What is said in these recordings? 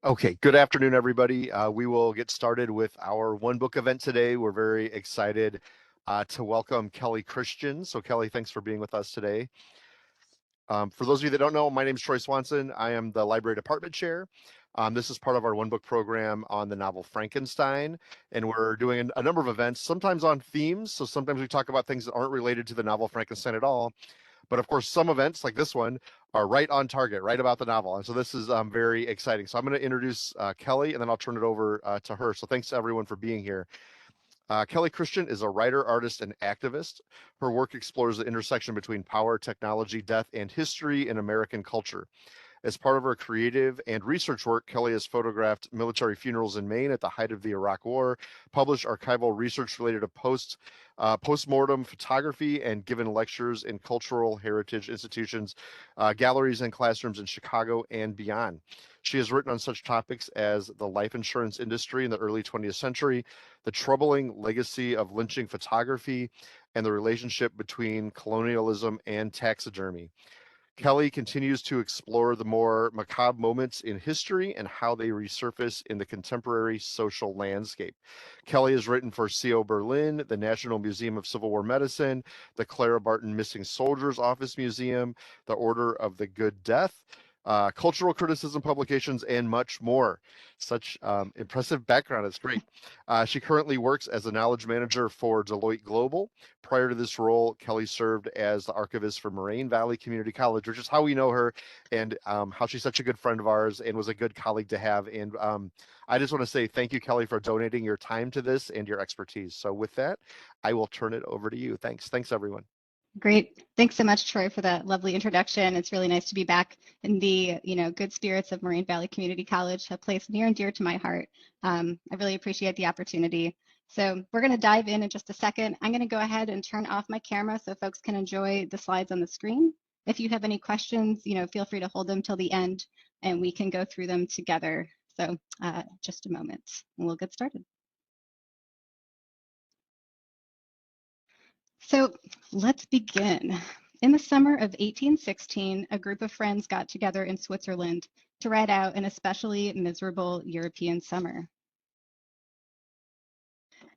Okay, good afternoon, everybody. We will get started with our one book event today. We're very excited to welcome Kelly Christian. So Kelly, thanks for being with us today. For those of you that don't know, my name is Troy Swanson. I am the library department chair. This is part of our one book program on the novel Frankenstein, and we're doing a number of events, sometimes on themes. So sometimes we talk about things that aren't related to the novel Frankenstein at all. But of course, some events like this one are right on target, right about the novel. And so this is very exciting. So I'm going to introduce Kelly, and then I'll turn it over to her. So thanks to everyone for being here. Kelly Christian is a writer, artist, and activist. Her work explores the intersection between power, technology, death, and history in American culture. As part of her creative and research work, Kelly has photographed military funerals in Maine at the height of the Iraq War, published archival research related to post-mortem photography, and given lectures in cultural heritage institutions, galleries, and classrooms in Chicago and beyond. She has written on such topics as the life insurance industry in the early 20th century, the troubling legacy of lynching photography, and the relationship between colonialism and taxidermy. Kelly continues to explore the more macabre moments in history and how they resurface in the contemporary social landscape. Kelly has written for CO Berlin, the National Museum of Civil War Medicine, the Clara Barton Missing Soldiers Office Museum, the Order of the Good Death, cultural criticism publications, and much more. Such impressive background. It's great. She currently works as a knowledge manager for Deloitte Global. Prior to this role, Kelly served as the archivist for Moraine Valley Community College, which is how we know her, and how she's such a good friend of ours and was a good colleague to have. And I just want to say thank you, Kelly, for donating your time to this and your expertise. So with that, I will turn it over to you. Thanks. Thanks, everyone. Great. Thanks so much, Troy, for that lovely introduction. It's really nice to be back in the, good spirits of Moraine Valley Community College, a place near and dear to my heart. I really appreciate the opportunity. So we're going to dive in just a second. I'm going to go ahead and turn off my camera so folks can enjoy the slides on the screen. If you have any questions, feel free to hold them till the end and we can go through them together. So just a moment and we'll get started. So let's begin. In the summer of 1816, a group of friends got together in Switzerland to ride out an especially miserable European summer.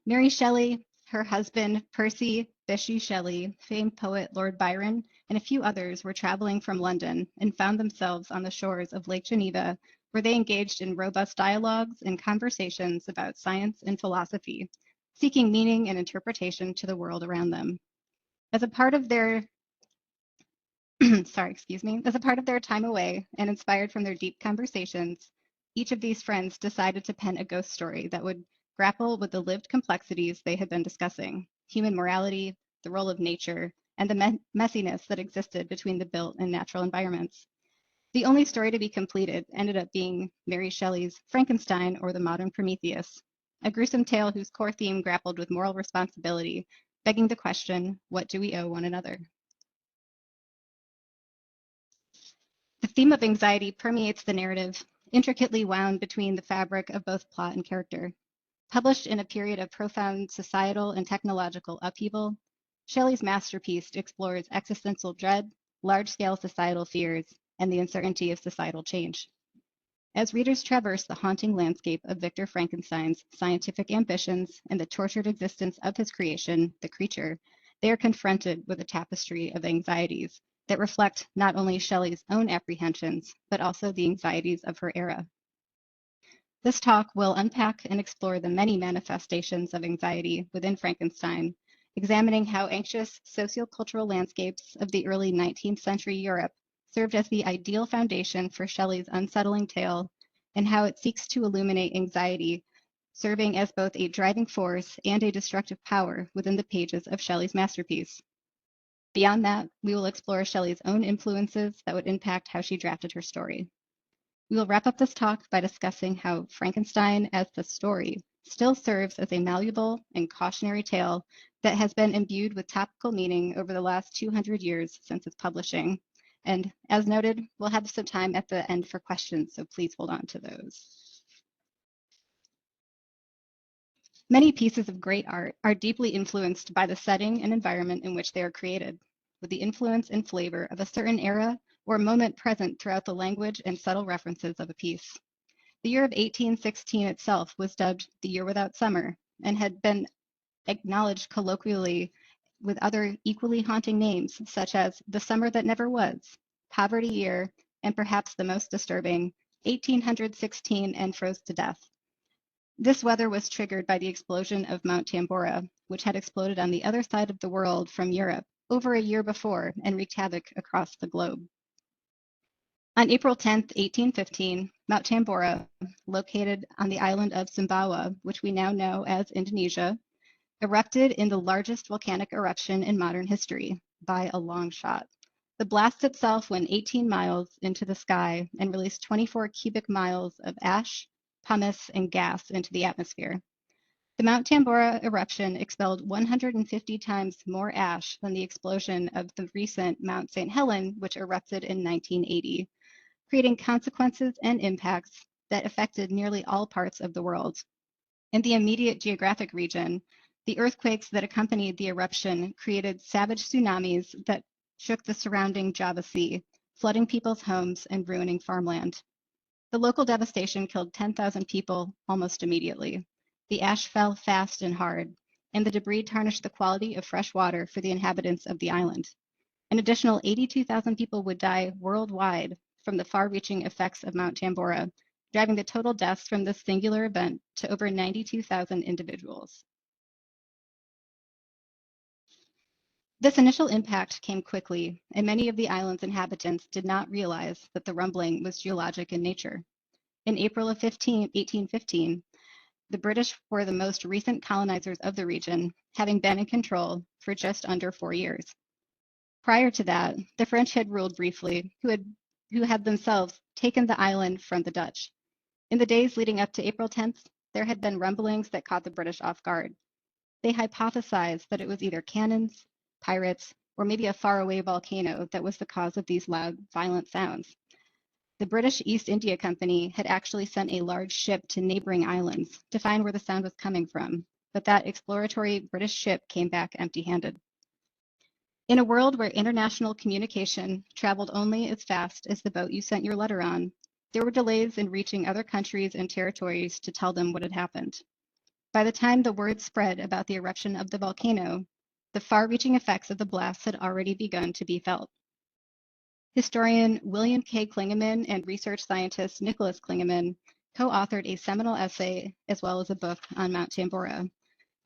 Mary Shelley, her husband, Percy Bysshe Shelley, famed poet Lord Byron, and a few others were traveling from London and found themselves on the shores of Lake Geneva, where they engaged in robust dialogues and conversations about science and philosophy, seeking meaning and interpretation to the world around them. As a part of their as a part of their time away and inspired from their deep conversations, each of these friends decided to pen a ghost story that would grapple with the lived complexities they had been discussing: human morality, the role of nature, and the messiness that existed between the built and natural environments. The only story to be completed ended up being Mary Shelley's Frankenstein, or the Modern Prometheus, a gruesome tale whose core theme grappled with moral responsibility, begging the question, what do we owe one another? The theme of anxiety permeates the narrative, intricately wound between the fabric of both plot and character. Published in a period of profound societal and technological upheaval, Shelley's masterpiece explores existential dread, large-scale societal fears, and the uncertainty of societal change. As readers traverse the haunting landscape of Victor Frankenstein's scientific ambitions and the tortured existence of his creation, the creature, they are confronted with a tapestry of anxieties that reflect not only Shelley's own apprehensions, but also the anxieties of her era. This talk will unpack and explore the many manifestations of anxiety within Frankenstein, examining how anxious sociocultural landscapes of the early 19th century Europe served as the ideal foundation for Shelley's unsettling tale, and how it seeks to illuminate anxiety, serving as both a driving force and a destructive power within the pages of Shelley's masterpiece. Beyond that, we will explore Shelley's own influences that would impact how she drafted her story. We will wrap up this talk by discussing how Frankenstein as the story still serves as a malleable and cautionary tale that has been imbued with topical meaning over the last 200 years since its publishing. And as noted, we'll have some time at the end for questions, so please hold on to those. Many pieces of great art are deeply influenced by the setting and environment in which they are created, with the influence and flavor of a certain era or moment present throughout the language and subtle references of a piece. The year of 1816 itself was dubbed the year without summer and had been acknowledged colloquially with other equally haunting names, such as the summer that never was, poverty year, and perhaps the most disturbing, 1816 and froze to death. This weather was triggered by the explosion of Mount Tambora, which had exploded on the other side of the world from Europe over a year before and wreaked havoc across the globe. On April 10, 1815, Mount Tambora, located on the island of Sumbawa, which we now know as Indonesia, erupted in the largest volcanic eruption in modern history by a long shot. The blast itself went 18 miles into the sky and released 24 cubic miles of ash, pumice, and gas into the atmosphere. The Mount Tambora eruption expelled 150 times more ash than the explosion of the recent Mount St. Helen, which erupted in 1980, creating consequences and impacts that affected nearly all parts of the world. In the immediate geographic region, the earthquakes that accompanied the eruption created savage tsunamis that shook the surrounding Java Sea, flooding people's homes and ruining farmland. The local devastation killed 10,000 people almost immediately. The ash fell fast and hard, and the debris tarnished the quality of fresh water for the inhabitants of the island. An additional 82,000 people would die worldwide from the far-reaching effects of Mount Tambora, driving the total deaths from this singular event to over 92,000 individuals. This initial impact came quickly, and many of the island's inhabitants did not realize that the rumbling was geologic in nature. In April of 1815, the British were the most recent colonizers of the region, having been in control for just under 4 years. Prior to that, the French had ruled briefly, who had themselves taken the island from the Dutch. In the days leading up to April 10th, there had been rumblings that caught the British off guard. They hypothesized that it was either cannons, pirates, or maybe a faraway volcano that was the cause of these loud, violent sounds. The British East India Company had actually sent a large ship to neighboring islands to find where the sound was coming from, but that exploratory British ship came back empty-handed. In a world where international communication traveled only as fast as the boat you sent your letter on, there were delays in reaching other countries and territories to tell them what had happened. By the time the word spread about the eruption of the volcano, the far-reaching effects of the blast had already begun to be felt. Historian William K. Klingeman and research scientist Nicholas Klingeman co-authored a seminal essay as well as a book on Mount Tambora,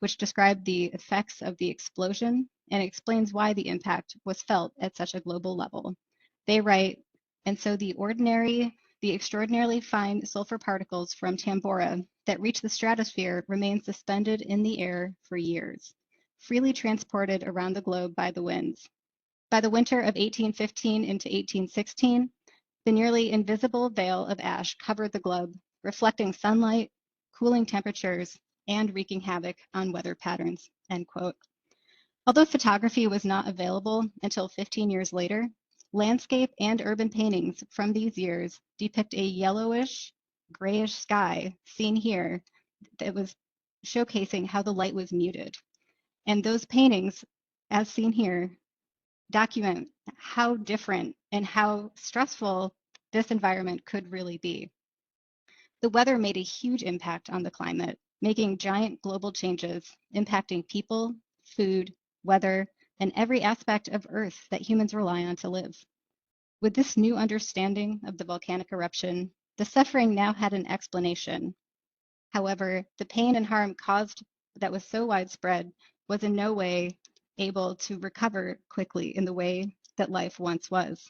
which described the effects of the explosion and explains why the impact was felt at such a global level. They write, and so the extraordinarily fine sulfur particles from Tambora that reach the stratosphere remain suspended in the air for years, freely transported around the globe by the winds. By the winter of 1815 into 1816, the nearly invisible veil of ash covered the globe, reflecting sunlight, cooling temperatures, and wreaking havoc on weather patterns, end quote. Although photography was not available until 15 years later, landscape and urban paintings from these years depict a yellowish, grayish sky seen here that was showcasing how the light was muted. And those paintings, as seen here, document how different and how stressful this environment could really be. The weather made a huge impact on the climate, making giant global changes impacting people, food, weather, and every aspect of Earth that humans rely on to live. With this new understanding of the volcanic eruption, the suffering now had an explanation. However, the pain and harm caused that was so widespread was in no way able to recover quickly in the way that life once was.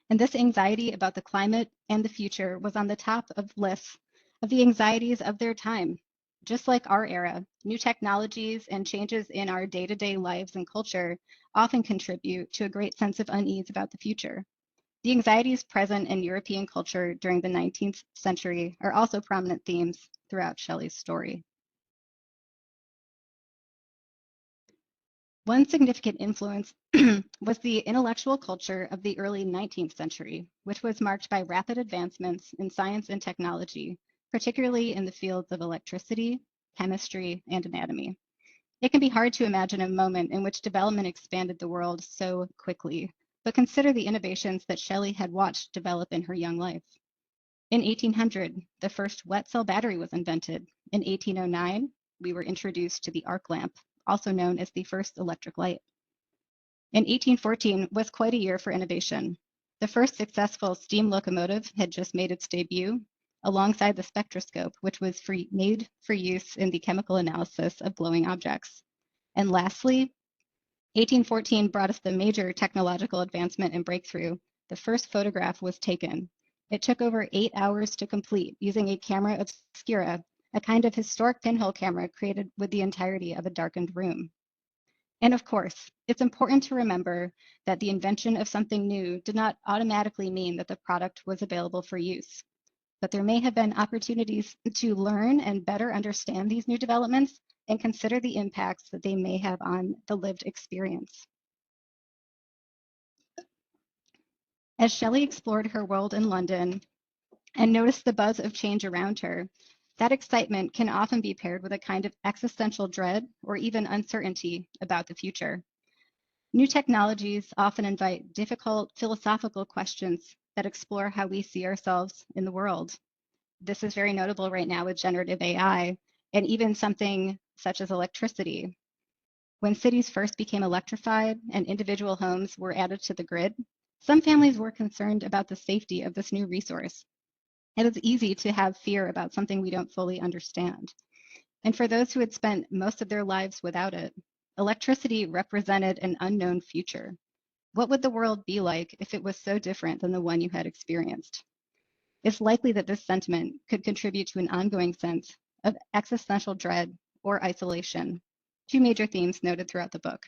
And this anxiety about the climate and the future was on the top of lists of the anxieties of their time. Just like our era, new technologies and changes in our day-to-day lives and culture often contribute to a great sense of unease about the future. The anxieties present in European culture during the 19th century are also prominent themes throughout Shelley's story. One significant influence was the intellectual culture of the early 19th century, which was marked by rapid advancements in science and technology, particularly in the fields of electricity, chemistry, and anatomy. It can be hard to imagine a moment in which development expanded the world so quickly, but consider the innovations that Shelley had watched develop in her young life. In 1800, the first wet cell battery was invented. In 1809, we were introduced to the arc lamp, also known as the first electric light. In 1814 was quite a year for innovation. The first successful steam locomotive had just made its debut, alongside the spectroscope, which was made for use in the chemical analysis of glowing objects. And lastly, 1814 brought us the major technological advancement and breakthrough. The first photograph was taken. It took over 8 hours to complete using a camera obscura, a kind of historic pinhole camera created with the entirety of a darkened room. And of course, it's important to remember that the invention of something new did not automatically mean that the product was available for use. But there may have been opportunities to learn and better understand these new developments and consider the impacts that they may have on the lived experience. As Shelley explored her world in London and noticed the buzz of change around her, that excitement can often be paired with a kind of existential dread or even uncertainty about the future. New technologies often invite difficult philosophical questions that explore how we see ourselves in the world. This is very notable right now with generative AI and even something such as electricity. When cities first became electrified and individual homes were added to the grid, some families were concerned about the safety of this new resource. It is easy to have fear about something we don't fully understand. And for those who had spent most of their lives without it, electricity represented an unknown future. What would the world be like if it was so different than the one you had experienced? It's likely that this sentiment could contribute to an ongoing sense of existential dread or isolation, two major themes noted throughout the book.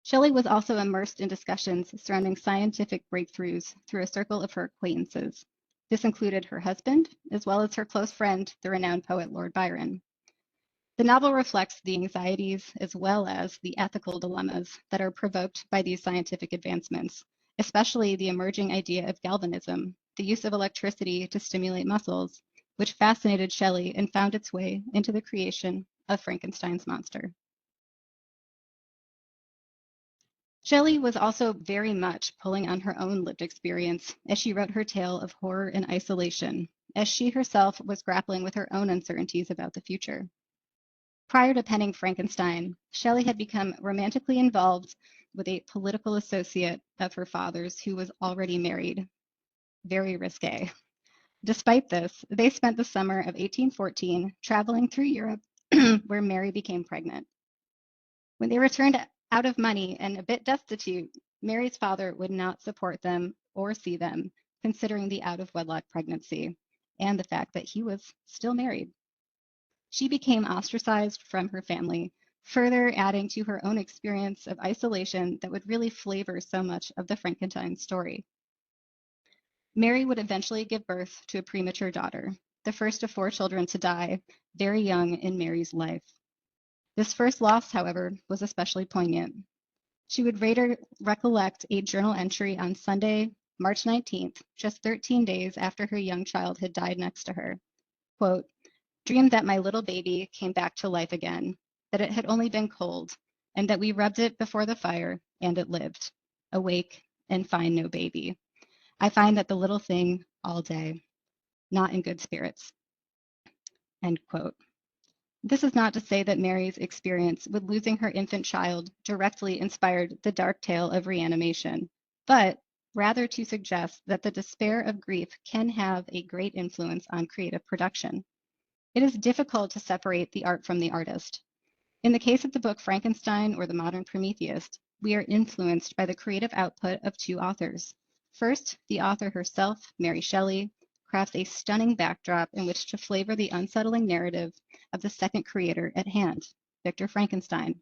Shelley was also immersed in discussions surrounding scientific breakthroughs through a circle of her acquaintances. This included her husband, as well as her close friend, the renowned poet Lord Byron. The novel reflects the anxieties as well as the ethical dilemmas that are provoked by these scientific advancements, especially the emerging idea of galvanism, the use of electricity to stimulate muscles, which fascinated Shelley and found its way into the creation of Frankenstein's monster. Shelley was also very much pulling on her own lived experience as she wrote her tale of horror and isolation, as she herself was grappling with her own uncertainties about the future. Prior to penning Frankenstein, Shelley had become romantically involved with a political associate of her father's who was already married. Very risque. Despite this, they spent the summer of 1814 traveling through Europe where Mary became pregnant. When they returned out of money and a bit destitute, Mary's father would not support them or see them, considering the out of wedlock pregnancy and the fact that he was still married. She became ostracized from her family, further adding to her own experience of isolation that would really flavor so much of the Frankenstein story. Mary would eventually give birth to a premature daughter, the first of 4 children to die very young in Mary's life. This first loss, however, was especially poignant. She would later recollect a journal entry on Sunday, March 19th, just 13 days after her young child had died next to her. Quote, "Dreamed that my little baby came back to life again, that it had only been cold, and that we rubbed it before the fire, and it lived. Awake and find no baby. I find that the little thing all day, not in good spirits." End quote. This is not to say that Mary's experience with losing her infant child directly inspired the dark tale of reanimation, but rather to suggest that the despair of grief can have a great influence on creative production. It is difficult to separate the art from the artist. In the case of the book Frankenstein or the Modern Prometheus, we are influenced by the creative output of 2 authors. First, the author herself, Mary Shelley, crafts a stunning backdrop in which to flavor the unsettling narrative of the second creator at hand, Victor Frankenstein.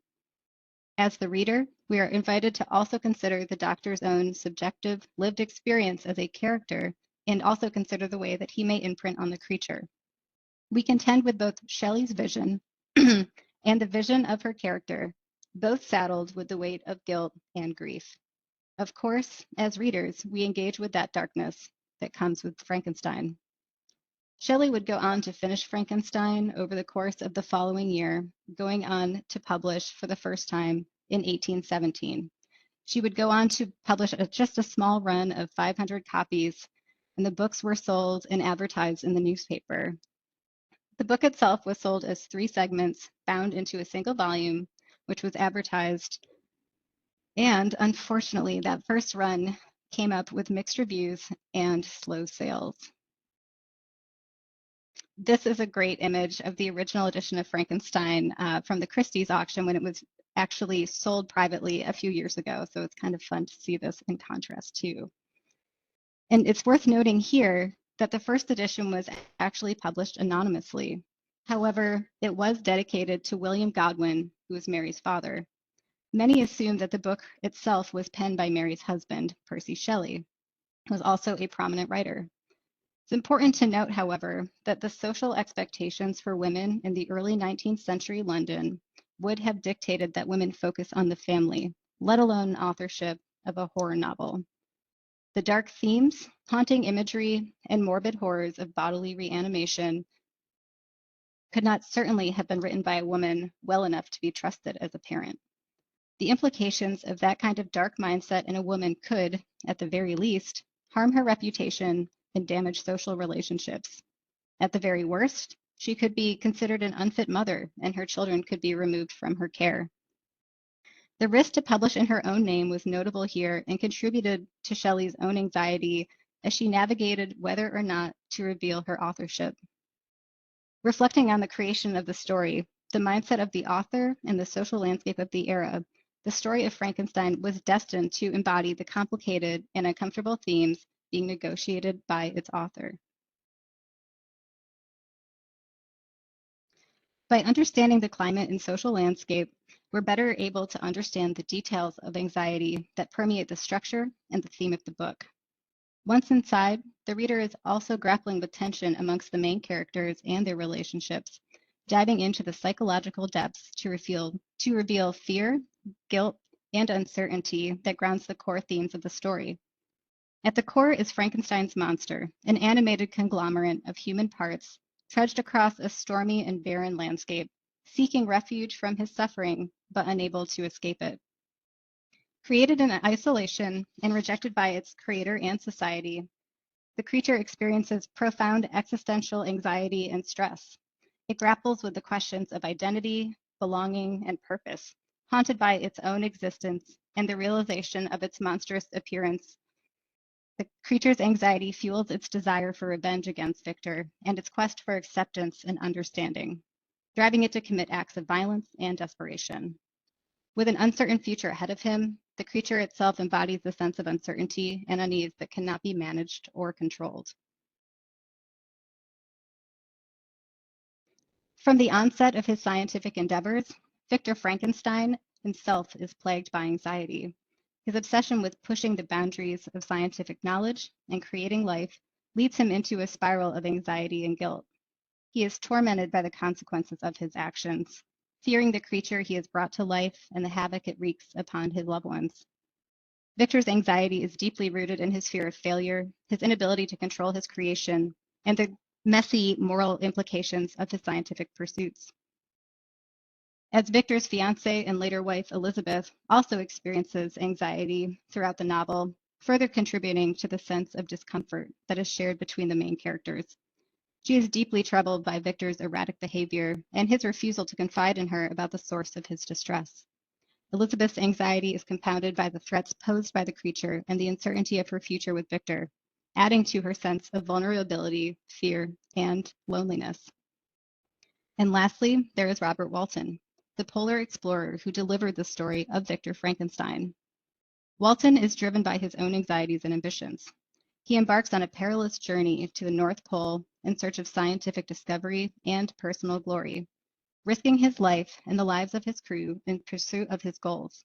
As the reader, we are invited to also consider the doctor's own subjective, lived experience as a character and also consider the way that he may imprint on the creature. We contend with both Shelley's vision and the vision of her character, both saddled with the weight of guilt and grief. Of course, as readers, we engage with that darkness that comes with Frankenstein. Shelley would go on to finish Frankenstein over the course of the following year, going on to publish for the first time in 1817. She would go on to publish just a small run of 500 copies and the books were sold and advertised in the newspaper. The book itself was sold as 3 segments bound into a single volume, which was advertised. And unfortunately, that first run came up with mixed reviews and slow sales. This is a great image of the original edition of Frankenstein from the Christie's auction when it was actually sold privately a few years ago. So it's kind of fun to see this in contrast too. And it's worth noting here that the first edition was actually published anonymously. However, it was dedicated to William Godwin, who was Mary's father. Many assume that the book itself was penned by Mary's husband, Percy Shelley, who was also a prominent writer. It's important to note, however, that the social expectations for women in the early 19th century London would have dictated that women focus on the family, let alone authorship of a horror novel. The dark themes, haunting imagery, and morbid horrors of bodily reanimation could not certainly have been written by a woman well enough to be trusted as a parent. The implications of that kind of dark mindset in a woman could, at the very least, harm her reputation and damage social relationships. At the very worst, she could be considered an unfit mother and her children could be removed from her care. The risk to publish in her own name was notable here and contributed to Shelley's own anxiety as she navigated whether or not to reveal her authorship. Reflecting on the creation of the story, the mindset of the author, and the social landscape of the era, the story of Frankenstein was destined to embody the complicated and uncomfortable themes being negotiated by its author. By understanding the climate and social landscape, we're better able to understand the details of anxiety that permeate the structure and the theme of the book. Once inside, the reader is also grappling with tension amongst the main characters and their relationships, diving into the psychological depths to reveal fear, guilt, and uncertainty that grounds the core themes of the story. At the core is Frankenstein's monster, an animated conglomerate of human parts trudged across a stormy and barren landscape, seeking refuge from his suffering, but unable to escape it. Created in isolation and rejected by its creator and society, the creature experiences profound existential anxiety and stress. It grapples with the questions of identity, belonging, and purpose, haunted by its own existence and the realization of its monstrous appearance. The creature's anxiety fuels its desire for revenge against Victor and its quest for acceptance and understanding, driving it to commit acts of violence and desperation. With an uncertain future ahead of him, the creature itself embodies the sense of uncertainty and unease that cannot be managed or controlled. From the onset of his scientific endeavors, Victor Frankenstein himself is plagued by anxiety. His obsession with pushing the boundaries of scientific knowledge and creating life leads him into a spiral of anxiety and guilt. He is tormented by the consequences of his actions, fearing the creature he has brought to life and the havoc it wreaks upon his loved ones. Victor's anxiety is deeply rooted in his fear of failure, his inability to control his creation, and the messy moral implications of his scientific pursuits. As Victor's fiancée and later wife, Elizabeth, also experiences anxiety throughout the novel, further contributing to the sense of discomfort that is shared between the main characters. She is deeply troubled by Victor's erratic behavior and his refusal to confide in her about the source of his distress. Elizabeth's anxiety is compounded by the threats posed by the creature and the uncertainty of her future with Victor, adding to her sense of vulnerability, fear, and loneliness. And lastly, there is Robert Walton, the polar explorer who delivered the story of Victor Frankenstein. Walton is driven by his own anxieties and ambitions. He embarks on a perilous journey to the North Pole in search of scientific discovery and personal glory, risking his life and the lives of his crew in pursuit of his goals.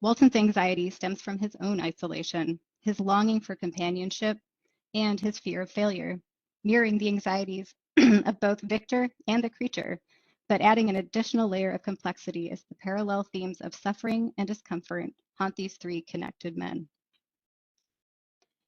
Walton's anxiety stems from his own isolation, his longing for companionship, and his fear of failure, mirroring the anxieties of both Victor and the creature, but adding an additional layer of complexity as the parallel themes of suffering and discomfort haunt these 3 connected men.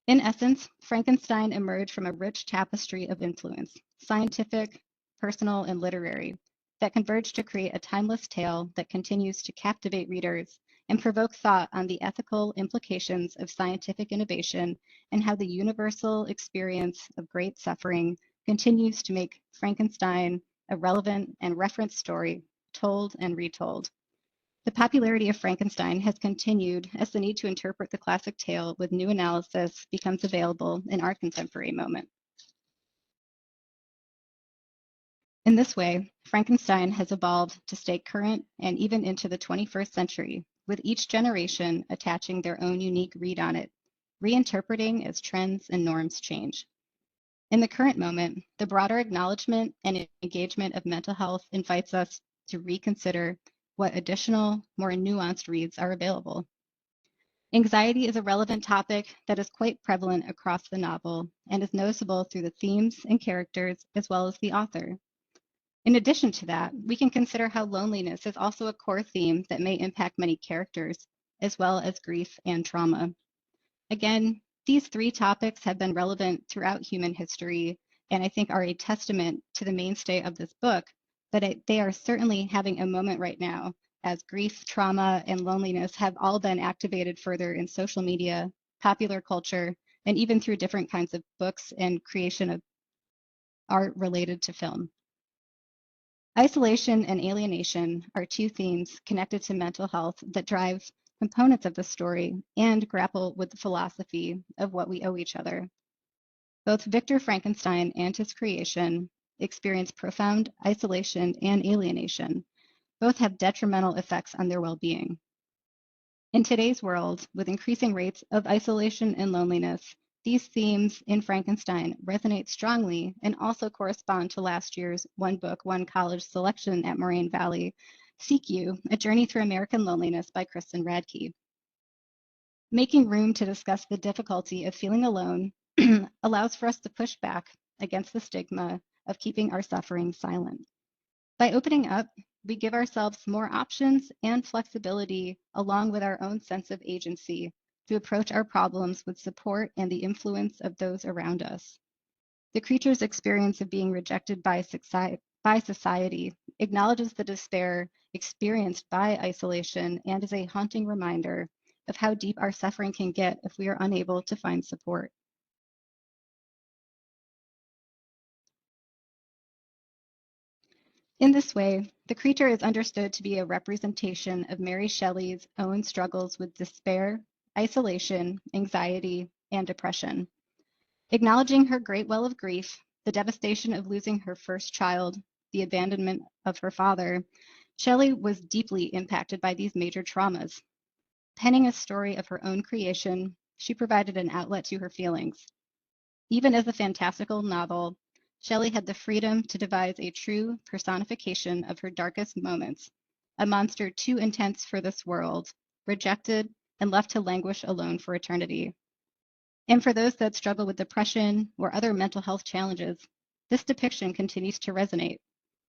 In essence, Frankenstein emerged from a rich tapestry of influence, scientific, personal, and literary, that converged to create a timeless tale that continues to captivate readers and provoke thought on the ethical implications of scientific innovation and how the universal experience of great suffering continues to make Frankenstein a relevant and referenced story told and retold. The popularity of Frankenstein has continued as the need to interpret the classic tale with new analysis becomes available in our contemporary moment. In this way, Frankenstein has evolved to stay current and even into the 21st century, with each generation attaching their own unique read on it, reinterpreting as trends and norms change. In the current moment, the broader acknowledgement and engagement of mental health invites us to reconsider what additional, more nuanced reads are available. Anxiety is a relevant topic that is quite prevalent across the novel and is noticeable through the themes and characters as well as the author. In addition to that, we can consider how loneliness is also a core theme that may impact many characters, as well as grief and trauma. Again, these three topics have been relevant throughout human history, and I think are a testament to the mainstay of this book, but they are certainly having a moment right now as grief, trauma, and loneliness have all been activated further in social media, popular culture, and even through different kinds of books and creation of art related to film. Isolation and alienation are two themes connected to mental health that drive components of the story and grapple with the philosophy of what we owe each other. Both Victor Frankenstein and his creation experience profound isolation and alienation. Both have detrimental effects on their well-being. In today's world, with increasing rates of isolation and loneliness, these themes in Frankenstein resonate strongly and also correspond to last year's One Book, One College selection at Moraine Valley, Seek You, A Journey Through American Loneliness by Kristen Radke. Making room to discuss the difficulty of feeling alone allows for us to push back against the stigma of keeping our suffering silent. By opening up, we give ourselves more options and flexibility along with our own sense of agency to approach our problems with support and the influence of those around us. The creature's experience of being rejected by society acknowledges the despair experienced by isolation and is a haunting reminder of how deep our suffering can get if we are unable to find support. In this way, the creature is understood to be a representation of Mary Shelley's own struggles with despair, isolation, anxiety, and depression. Acknowledging her great well of grief, the devastation of losing her first child, the abandonment of her father, Shelley was deeply impacted by these major traumas. Penning a story of her own creation, she provided an outlet to her feelings. Even as a fantastical novel, Shelley had the freedom to devise a true personification of her darkest moments, a monster too intense for this world, rejected and left to languish alone for eternity. And for those that struggle with depression or other mental health challenges, this depiction continues to resonate.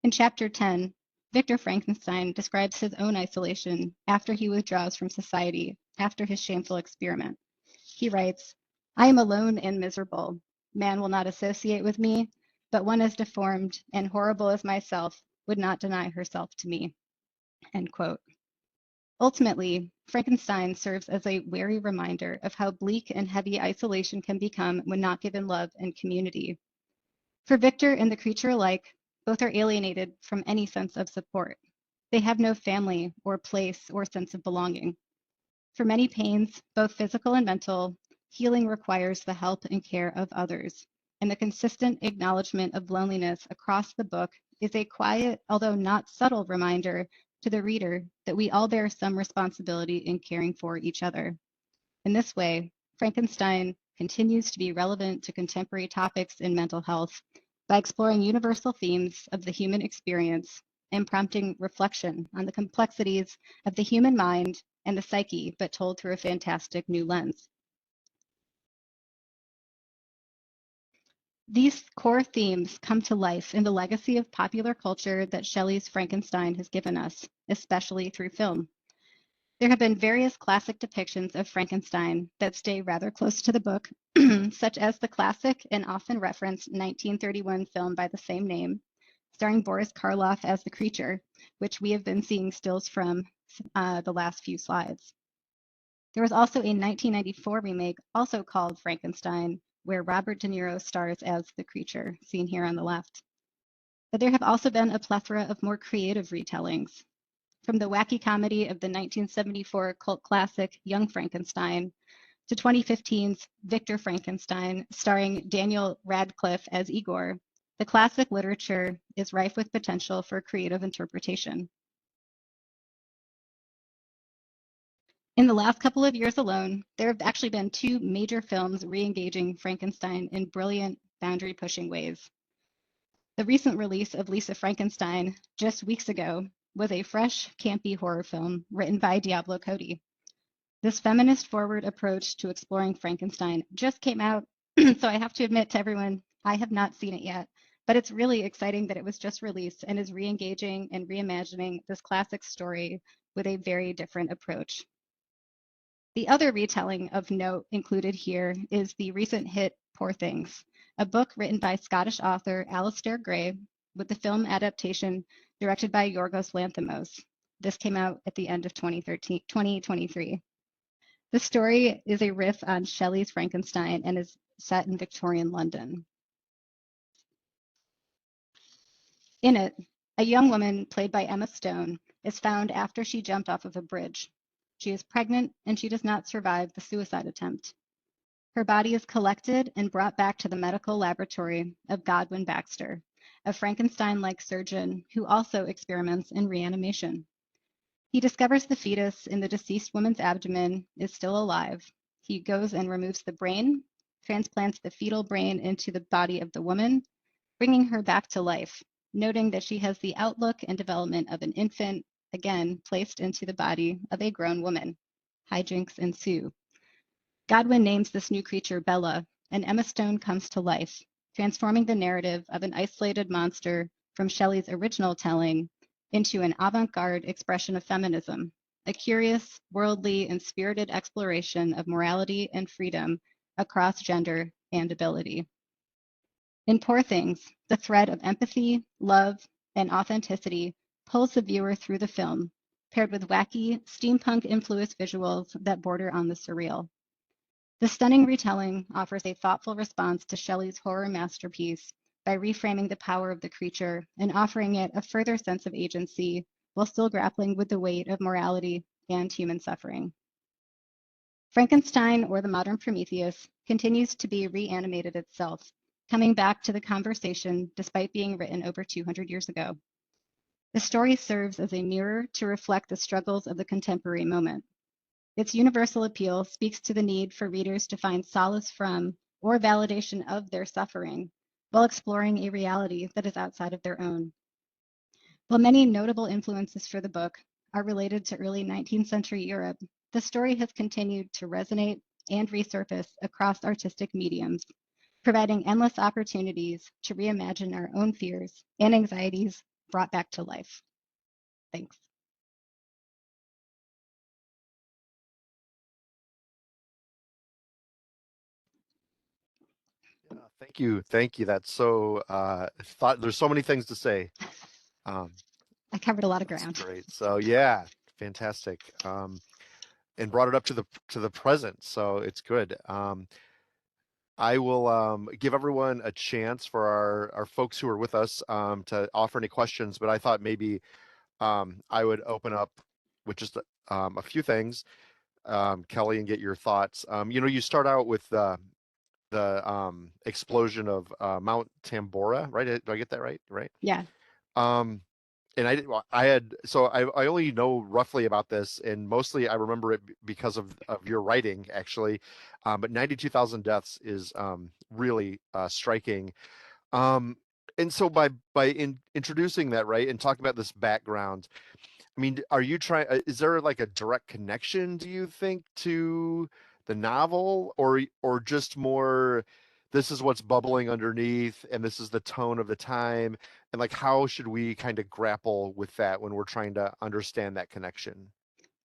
In chapter 10, Victor Frankenstein describes his own isolation after he withdraws from society after his shameful experiment. He writes, "I am alone and miserable. Man will not associate with me, but one as deformed and horrible as myself would not deny herself to me." End quote. Ultimately, Frankenstein serves as a wary reminder of how bleak and heavy isolation can become when not given love and community. For Victor and the creature alike, both are alienated from any sense of support. They have no family or place or sense of belonging. For many pains, both physical and mental, healing requires the help and care of others, and the consistent acknowledgement of loneliness across the book is a quiet, although not subtle reminder to the reader that we all bear some responsibility in caring for each other. In this way, Frankenstein continues to be relevant to contemporary topics in mental health by exploring universal themes of the human experience and prompting reflection on the complexities of the human mind and the psyche, but told through a fantastic new lens. These core themes come to life in the legacy of popular culture that Shelley's Frankenstein has given us, especially through film. There have been various classic depictions of Frankenstein that stay rather close to the book, such as the classic and often referenced 1931 film by the same name, starring Boris Karloff as the creature, which we have been seeing stills from the last few slides. There was also a 1994 remake, also called Frankenstein, where Robert De Niro stars as the creature, seen here on the left. But there have also been a plethora of more creative retellings. From the wacky comedy of the 1974 cult classic Young Frankenstein to 2015's Victor Frankenstein, starring Daniel Radcliffe as Igor, the classic literature is rife with potential for creative interpretation. In the last couple of years alone, there have actually been 2 major films re-engaging Frankenstein in brilliant, boundary-pushing ways. The recent release of Lisa Frankenstein, just weeks ago, was a fresh, campy horror film written by Diablo Cody. This feminist-forward approach to exploring Frankenstein just came out, so I have to admit to everyone, I have not seen it yet, but it's really exciting that it was just released and is re-engaging and reimagining this classic story with a very different approach. The other retelling of note included here is the recent hit Poor Things, a book written by Scottish author Alistair Gray with the film adaptation directed by Yorgos Lanthimos. This came out at the end of 2023. The story is a riff on Shelley's Frankenstein and is set in Victorian London. In it, a young woman played by Emma Stone is found after she jumped off of a bridge. She is pregnant and she does not survive the suicide attempt. Her body is collected and brought back to the medical laboratory of Godwin Baxter, a Frankenstein-like surgeon who also experiments in reanimation. He discovers the fetus in the deceased woman's abdomen is still alive. He goes and removes the brain, transplants the fetal brain into the body of the woman, bringing her back to life, noting that she has the outlook and development of an infant, again placed into the body of a grown woman. Hijinks ensue. Godwin names this new creature Bella, and Emma Stone comes to life, transforming the narrative of an isolated monster from Shelley's original telling into an avant-garde expression of feminism, a curious, worldly, and spirited exploration of morality and freedom across gender and ability. In Poor Things, the thread of empathy, love, and authenticity pulls the viewer through the film, paired with wacky, steampunk-influenced visuals that border on the surreal. The stunning retelling offers a thoughtful response to Shelley's horror masterpiece by reframing the power of the creature and offering it a further sense of agency while still grappling with the weight of morality and human suffering. Frankenstein, or the modern Prometheus, continues to be reanimated itself, coming back to the conversation despite being written over 200 years ago. The story serves as a mirror to reflect the struggles of the contemporary moment. Its universal appeal speaks to the need for readers to find solace from or validation of their suffering while exploring a reality that is outside of their own. While many notable influences for the book are related to early 19th century Europe, the story has continued to resonate and resurface across artistic mediums, providing endless opportunities to reimagine our own fears and anxieties brought back to life. Thanks. Yeah, thank you. Thank you. That's so there's so many things to say. Um, I covered a lot of that's ground. great. So yeah, fantastic. And brought it up to the present, so it's good. I will give everyone a chance for our folks who are with us to offer any questions, but I thought maybe I would open up with just a few things, Kelly, and get your thoughts. You start out with the explosion of Mount Tambora, right? Did I get that right? Right. Yeah. Um, and I had, so I only know roughly about this, and mostly I remember it because of your writing, actually. But 92,000 deaths is really striking. Um, and so by introducing that, right, and talking about this background, I mean, are you trying, is there like a direct connection, do you think, to the novel, or just more, this is what's bubbling underneath and this is the tone of the time, and like how should we kind of grapple with that when we're trying to understand that connection?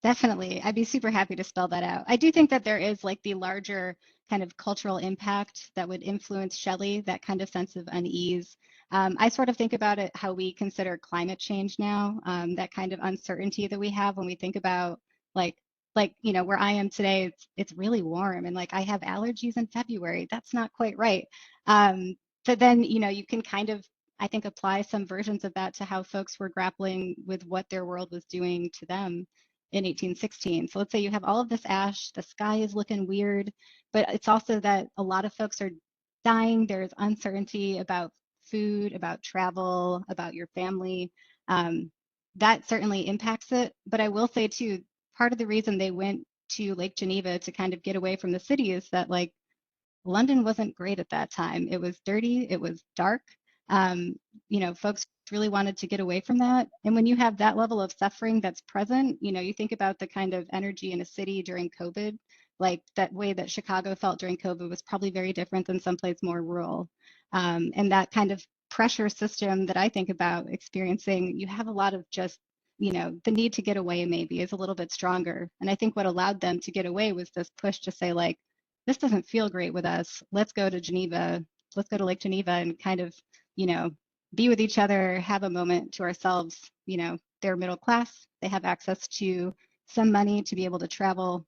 Definitely. I'd be super happy to spell that out. I do think that there is like the larger kind of cultural impact that would influence Shelley, that kind of sense of unease. I sort of think about it how we consider climate change now, that kind of uncertainty that we have when we think about like where I am today, it's really warm and like I have allergies in February. That's not quite right. But then, you can kind of I think apply some versions of that to how folks were grappling with what their world was doing to them in 1816. So let's say you have all of this ash, the sky is looking weird, but it's also that a lot of folks are dying. There's uncertainty about food, about travel, about your family. Um, that certainly impacts it. But I will say too, part of the reason they went to Lake Geneva to kind of get away from the city is that like London wasn't great at that time. It was dirty, it was dark. Um, folks really wanted to get away from that. And when you have that level of suffering that's present, you think about the kind of energy in a city during COVID, like that way that Chicago felt during COVID was probably very different than someplace more rural. And that kind of pressure system that I think about experiencing, you have a lot of just the need to get away maybe is a little bit stronger. And I think what allowed them to get away was this push to say like, this doesn't feel great with us. Let's go to Geneva. Let's go to Lake Geneva and kind of, you know, be with each other, have a moment to ourselves. They're middle class. They have access to some money to be able to travel.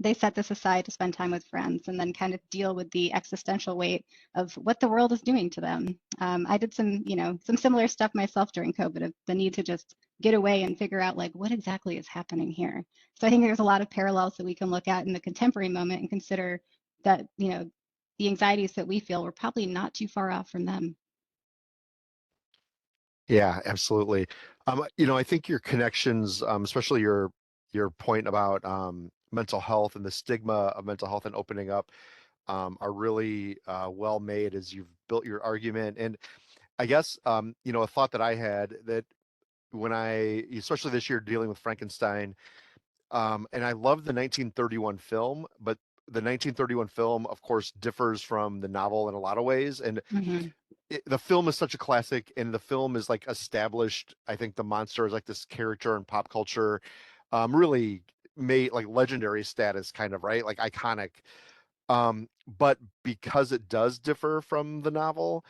They set this aside to spend time with friends and then kind of deal with the existential weight of what the world is doing to them. I did some similar stuff myself during COVID of the need to just get away and figure out like what exactly is happening here. So I think there's a lot of parallels that we can look at in the contemporary moment and consider that, the anxieties that we feel were probably not too far off from them. Yeah, absolutely. I think your connections, especially your point about mental health and the stigma of mental health and opening up, are really well made as you've built your argument. And I guess a thought that I had that when especially this year dealing with Frankenstein, and I love the 1931 film, but the 1931 film, of course, differs from the novel in a lot of ways. And Mm-hmm. the film is such a classic, and the film is like established. I think the monster is like this character in pop culture, really made like legendary status, kind of right, like iconic. But because it does differ from the novel,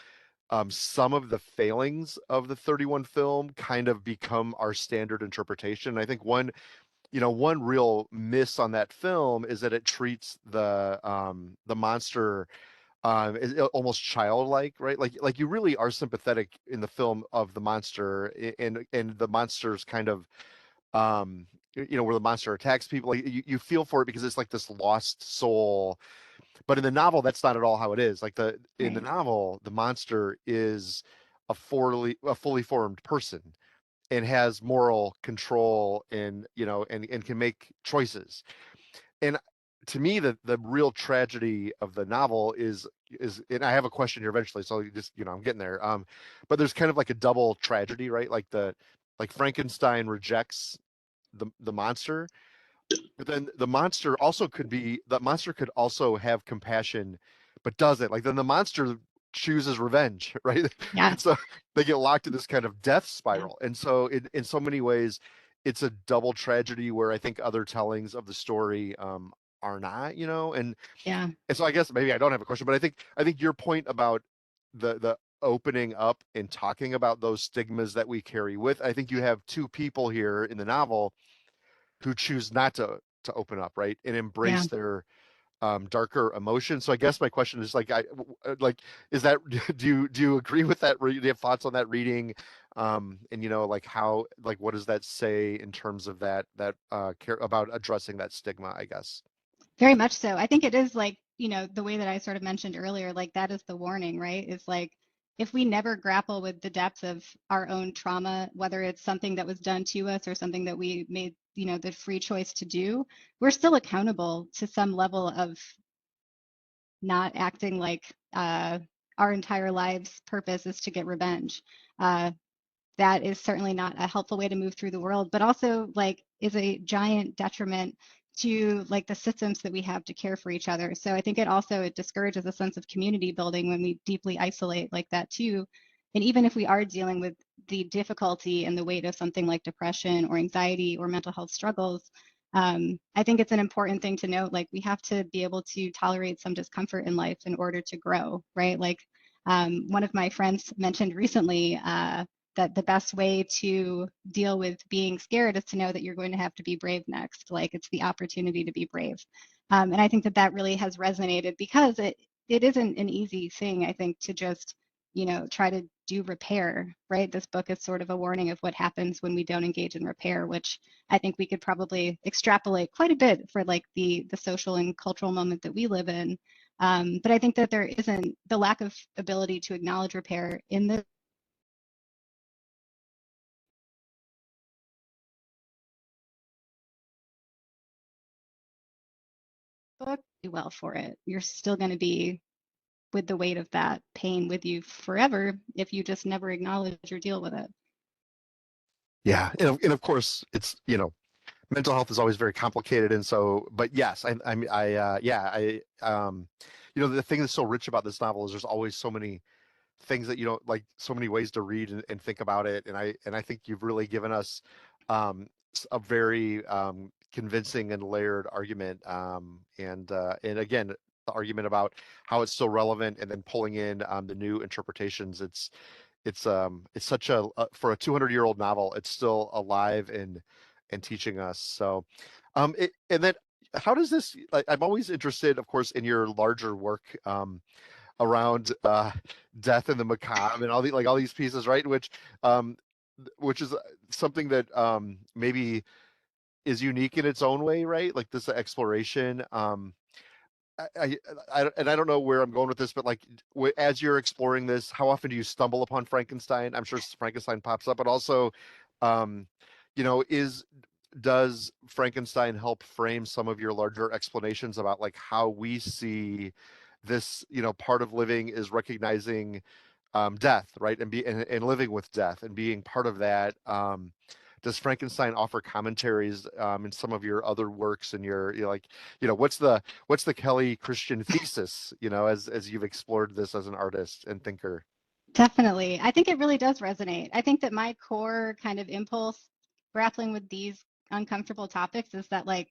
some of the failings of the 31 film kind of become our standard interpretation. I think one real miss on that film is that it treats the monster is almost childlike, right? Like you really are sympathetic in the film of the monster, and the monster's kind of where the monster attacks people. Like you feel for it because it's like this lost soul. But in the novel, that's not at all how it is. Like in the Right. novel, the monster is a fully formed person and has moral control, and and can make choices. And to me, the real tragedy of the novel is, and I have a question here eventually, so you just I'm getting there. But there's kind of like a double tragedy, right? Like Frankenstein rejects the monster, but then the monster could also have compassion, but doesn't. Like then the monster chooses revenge, right? Yeah. And so they get locked in this kind of death Yeah. spiral. And so in so many ways, it's a double tragedy where I think other tellings of the story are not, Yeah. and so I guess maybe I don't have a question, but I think your point about the opening up and talking about those stigmas that we carry with, I think you have two people here in the novel who choose not to open up, right, and Yeah. embrace their darker emotions. So I guess my question is like, is that do you agree with that? Do you have thoughts on that reading? And like how, like what does that say in terms of that care about addressing that stigma, I guess? Very much so. I think it is like, the way that I sort of mentioned earlier, like that is the warning, right? Is like if we never grapple with the depth of our own trauma, whether it's something that was done to us or something that we made, the free choice to do, we're still accountable to some level of not acting like our entire lives' purpose is to get revenge. Uh, that is certainly not a helpful way to move through the world, but also like is a giant detriment to like the systems that we have to care for each other. So I think it discourages a sense of community building when we deeply isolate like that too. And even if we are dealing with the difficulty and the weight of something like depression or anxiety or mental health struggles, I think it's an important thing to note. Like, we have to be able to tolerate some discomfort in life in order to grow, right? Like, one of my friends mentioned recently that the best way to deal with being scared is to know that you're going to have to be brave next. Like, it's the opportunity to be brave. And I think that that really has resonated because it isn't an easy thing, I think, to just, try to do repair, right? This book is sort of a warning of what happens when we don't engage in repair, which I think we could probably extrapolate quite a bit for like the social and cultural moment that we live in. But I think that there isn't the lack of ability to acknowledge repair in this book do well for it. You're still going to be with the weight of that pain with you forever if you just never acknowledge or deal with it. Yeah, and of course, it's mental health is always very complicated, and so, but yes, yeah, the thing that's so rich about this novel is there's always so many things that you don't like, so many ways to read and think about it, and I think you've really given us a very convincing and layered argument, and again, the argument about how it's still relevant, and then pulling in the new interpretations. It's such a for a 200-year-old novel, it's still alive and teaching us. So, and then how does this? Like, I'm always interested, of course, in your larger work around death and the macabre and all these pieces, right? Which is something that maybe is unique in its own way, right? Like this exploration. I, and I don't know where I'm going with this, but like as you're exploring this, how often do you stumble upon Frankenstein? I'm sure Frankenstein pops up, but also, um, is does Frankenstein help frame some of your larger explanations about like how we see this, part of living is recognizing death, right? And living with death and being part of that. Does Frankenstein offer commentaries in some of your other works and like, what's the Kelly Christian thesis, as you've explored this as an artist and thinker? Definitely. I think it really does resonate. I think that my core kind of impulse grappling with these uncomfortable topics is that, like,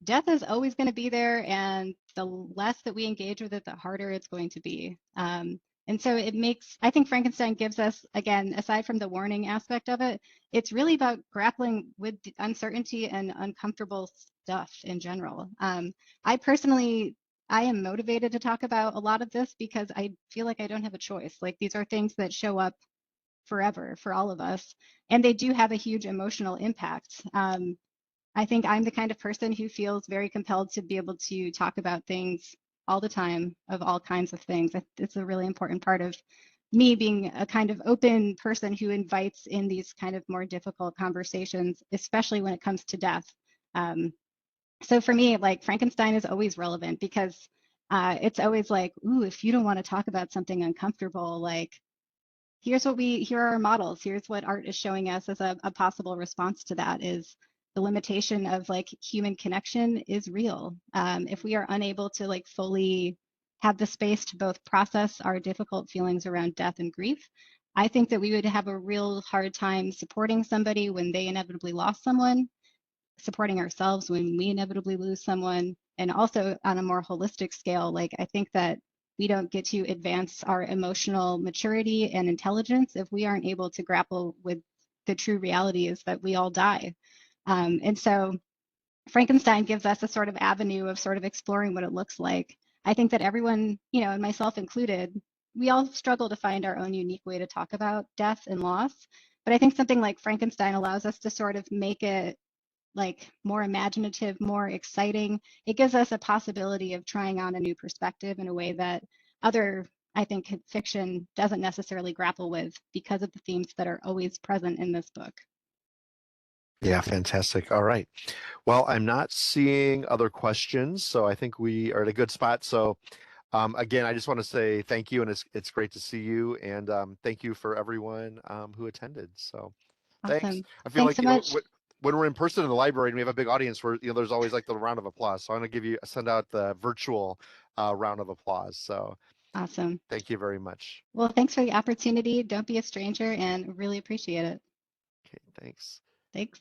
death is always going to be there, and the less that we engage with it, the harder it's going to be. And so I think Frankenstein gives us, again, aside from the warning aspect of it, it's really about grappling with uncertainty and uncomfortable stuff in general. I personally, I am motivated to talk about a lot of this because I feel like I don't have a choice. Like, these are things that show up forever for all of us, and they do have a huge emotional impact. I think I'm the kind of person who feels very compelled to be able to talk about things all the time, of all kinds of things. It's a really important part of me being a kind of open person who invites in these kind of more difficult conversations, especially when it comes to death. Um, so for me, like, Frankenstein is always relevant because it's always like, ooh, if you don't want to talk about something uncomfortable, like, here are our models. Here's what art is showing us as a possible response to that is the limitation of, like, human connection is real. If we are unable to, like, fully have the space to both process our difficult feelings around death and grief, I think that we would have a real hard time supporting somebody when they inevitably lost someone, supporting ourselves when we inevitably lose someone, and also on a more holistic scale. Like, I think that we don't get to advance our emotional maturity and intelligence if we aren't able to grapple with the true reality is that we all die. And so Frankenstein gives us a sort of avenue of sort of exploring what it looks like. I think that everyone, and myself included, we all struggle to find our own unique way to talk about death and loss. But I think something like Frankenstein allows us to sort of make it, like, more imaginative, more exciting. It gives us a possibility of trying on a new perspective in a way that other, I think, fiction doesn't necessarily grapple with because of the themes that are always present in this book. Yeah, fantastic. All right. Well, I'm not seeing other questions, so I think we are at a good spot. So, again, I just want to say thank you, and it's great to see you, and thank you for everyone who attended. So, thanks. Awesome. I feel Thanks like so much. when we're in person in the library and we have a big audience, where there's always like the round of applause. So I'm gonna send out the virtual round of applause. So, Awesome. Thank you very much. Well, thanks for the opportunity. Don't be a stranger, and really appreciate it. Okay, thanks. Thanks.